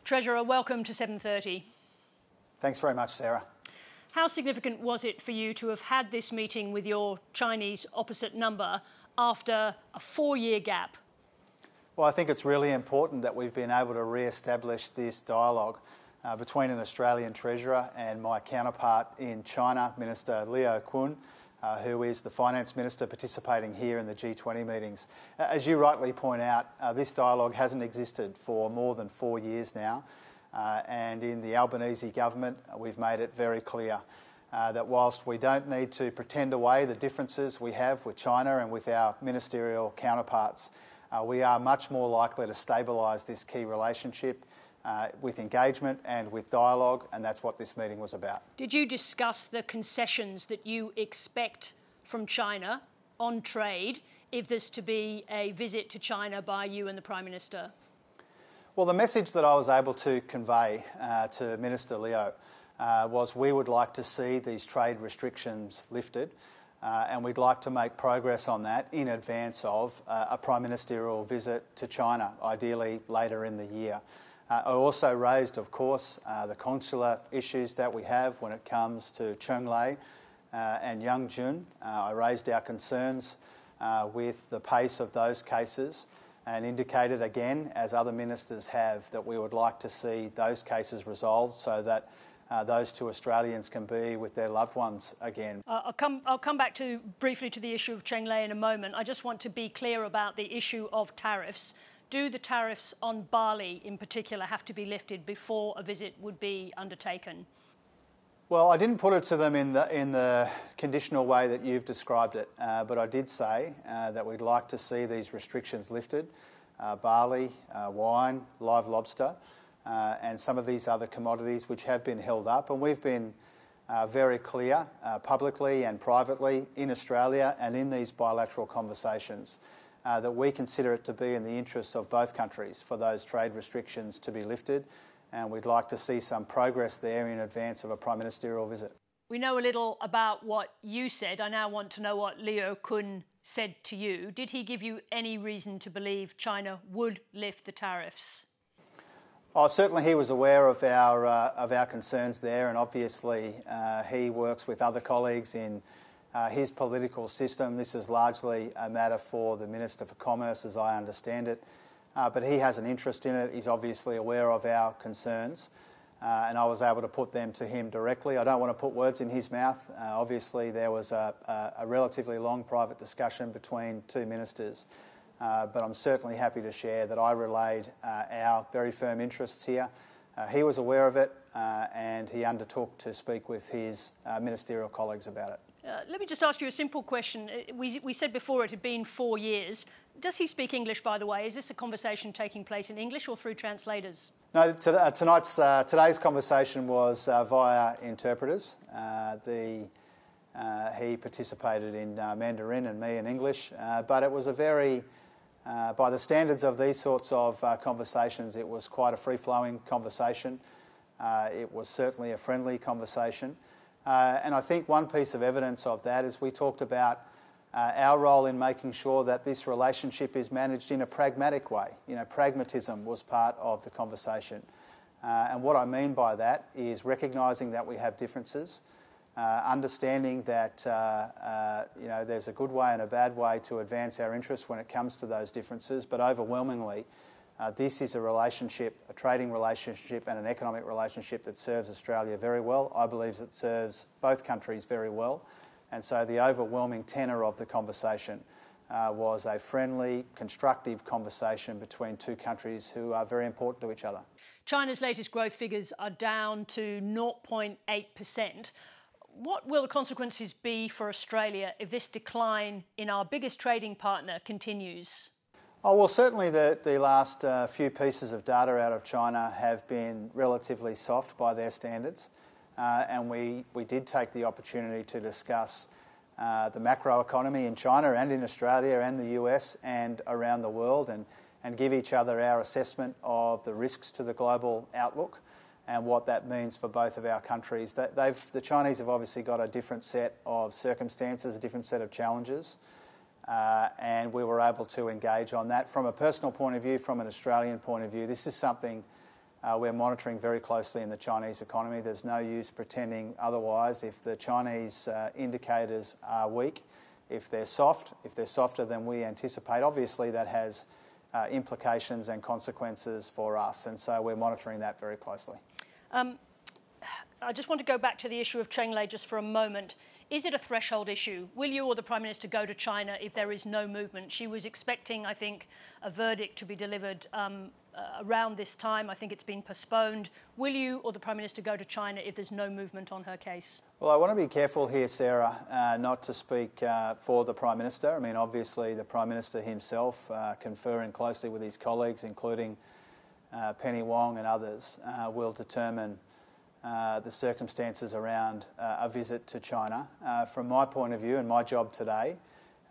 Treasurer, welcome to 7:30. Thanks very much, Sarah. How significant was it for you to have had this meeting with your Chinese opposite number after a 4-year gap? Well, I think it's really important that we've been able to re-establish this dialogue between an Australian Treasurer and my counterpart in China, Minister Liu Kun, who is the Finance Minister participating here in the G20 meetings. As you rightly point out, this dialogue hasn't existed for more than 4 years now. And in the Albanese government, we've made it very clear that whilst we don't need to pretend away the differences we have with China and with our ministerial counterparts, we are much more likely to stabilise this key relationship with engagement and with dialogue, and that's what this meeting was about. Did you discuss the concessions that you expect from China on trade if there's to be a visit to China by you and the Prime Minister? Well, the message that I was able to convey to Minister Liu was we would like to see these trade restrictions lifted and we'd like to make progress on that in advance of a Prime Ministerial visit to China, ideally later in the year. I also raised, of course, the consular issues that we have when it comes to Chonglei and Yangjun. I raised our concerns with the pace of those cases and indicated again, as other ministers have, that we would like to see those cases resolved so that those two Australians can be with their loved ones again. I'll come back briefly to the issue of Chonglei in a moment. I just want to be clear about the issue of tariffs. Do the tariffs on Bali in particular have to be lifted before a visit would be undertaken? Well, I didn't put it to them in the conditional way that you've described it, but I did say that we'd like to see these restrictions lifted. Barley, wine, live lobster, and some of these other commodities which have been held up. And we've been very clear publicly and privately in Australia and in these bilateral conversations that we consider it to be in the interests of both countries for those trade restrictions to be lifted. And we'd like to see some progress there in advance of a Prime Ministerial visit. We know a little about what you said. I now want to know what Liu Kun said to you. Did he give you any reason to believe China would lift the tariffs? Oh, certainly he was aware of our concerns there, and obviously he works with other colleagues in his political system. This is largely a matter for the Minister for Commerce, as I understand it. But he has an interest in it. He's obviously aware of our concerns, and I was able to put them to him directly. I don't want to put words in his mouth. Obviously, there was a relatively long private discussion between two ministers, but I'm certainly happy to share that I relayed our very firm interests here. He was aware of it, and he undertook to speak with his ministerial colleagues about it. Let me just ask you a simple question. We said before it had been 4 years. Does he speak English, by the way? Is this a conversation taking place in English or through translators? No, today's conversation was via interpreters. He participated in Mandarin and me in English, but it was a very, by the standards of these sorts of conversations, it was quite a free-flowing conversation. It was certainly a friendly conversation. And I think one piece of evidence of that is we talked about our role in making sure that this relationship is managed in a pragmatic way. You know, pragmatism was part of the conversation. And what I mean by that is recognising that we have differences, understanding that there's a good way and a bad way to advance our interests when it comes to those differences, but overwhelmingly this is a relationship, a trading relationship and an economic relationship that serves Australia very well. I believe it serves both countries very well. And so the overwhelming tenor of the conversation was a friendly, constructive conversation between two countries who are very important to each other. China's latest growth figures are down to 0.8%. What will the consequences be for Australia if this decline in our biggest trading partner continues? Oh, well, certainly the last few pieces of data out of China have been relatively soft by their standards. And we did take the opportunity to discuss the macroeconomy in China and in Australia and the US and around the world and give each other our assessment of the risks to the global outlook and what that means for both of our countries. The Chinese have obviously got a different set of circumstances, a different set of challenges, and we were able to engage on that. From a personal point of view, from an Australian point of view, this is something We're monitoring very closely in the Chinese economy. There's no use pretending otherwise. If the Chinese indicators are weak, if they're softer than we anticipate, obviously that has implications and consequences for us, and so we're monitoring that very closely. I just want to go back to the issue of Cheng-Lei just for a moment. Is it a threshold issue? Will you or the Prime Minister go to China if there is no movement? She was expecting, I think, a verdict to be delivered around this time. I think it's been postponed. Will you or the Prime Minister go to China if there's no movement on her case? Well, I want to be careful here, Sarah, not to speak for the Prime Minister. I mean, obviously the Prime Minister himself, conferring closely with his colleagues, including Penny Wong and others, will determine the circumstances around a visit to China. From my point of view and my job today,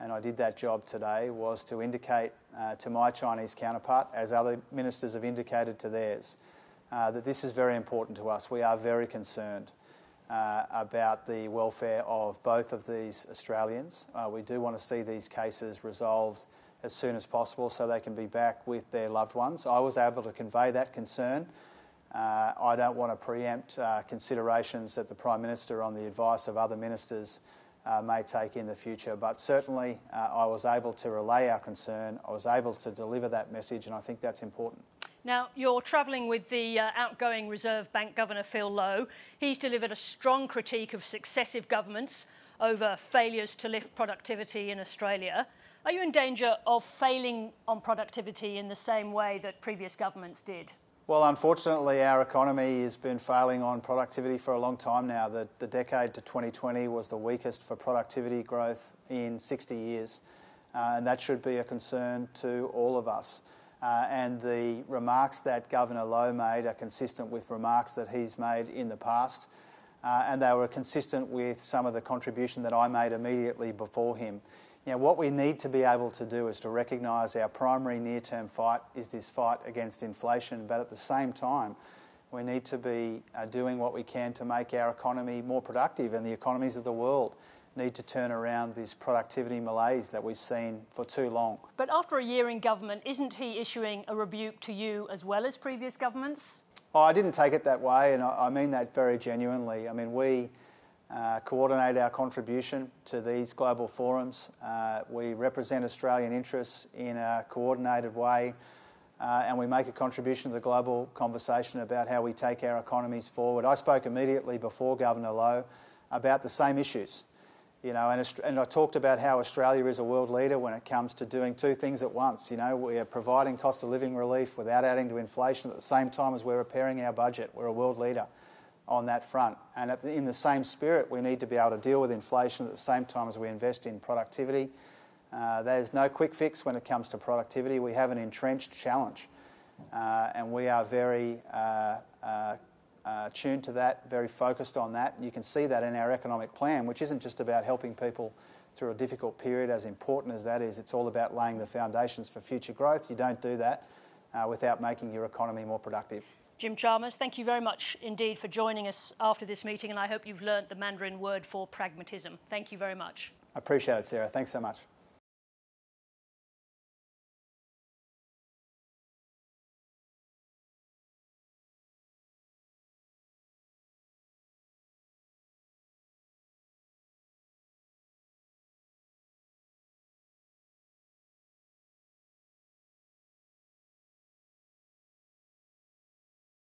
and I did that job today, was to indicate to my Chinese counterpart, as other ministers have indicated to theirs, that this is very important to us. We are very concerned about the welfare of both of these Australians. We do want to see these cases resolved as soon as possible so they can be back with their loved ones. I was able to convey that concern. I don't want to preempt considerations that the Prime Minister, on the advice of other ministers, may take in the future. But certainly I was able to relay our concern. I was able to deliver that message, and I think that's important. Now, you're travelling with the outgoing Reserve Bank Governor Phil Lowe. He's delivered a strong critique of successive governments over failures to lift productivity in Australia. Are you in danger of failing on productivity in the same way that previous governments did? Well, unfortunately, our economy has been failing on productivity for a long time now. The decade to 2020 was the weakest for productivity growth in 60 years, and that should be a concern to all of us. And the remarks that Governor Lowe made are consistent with remarks that he's made in the past, and they were consistent with some of the contribution that I made immediately before him. You know, what we need to be able to do is to recognise our primary near-term fight is this fight against inflation, but at the same time we need to be doing what we can to make our economy more productive, and the economies of the world need to turn around this productivity malaise that we've seen for too long. But after a year in government, isn't he issuing a rebuke to you as well as previous governments? Oh, I didn't take it that way, and I mean that very genuinely. I mean, we coordinate our contribution to these global forums. We represent Australian interests in a coordinated way, and we make a contribution to the global conversation about how we take our economies forward. I spoke immediately before Governor Lowe about the same issues, you know, and I talked about how Australia is a world leader when it comes to doing two things at once. You know, we are providing cost of living relief without adding to inflation at the same time as we're repairing our budget. We're a world leader on that front, and in the same spirit we need to be able to deal with inflation at the same time as we invest in productivity. There's no quick fix when it comes to productivity. We have an entrenched challenge, and we are very tuned to that, very focused on that, and you can see that in our economic plan, which isn't just about helping people through a difficult period, as important as that is. It's all about laying the foundations for future growth. You don't do that without making your economy more productive. Jim Chalmers, thank you very much indeed for joining us after this meeting, and I hope you've learnt the Mandarin word for pragmatism. Thank you very much. I appreciate it, Sarah. Thanks so much.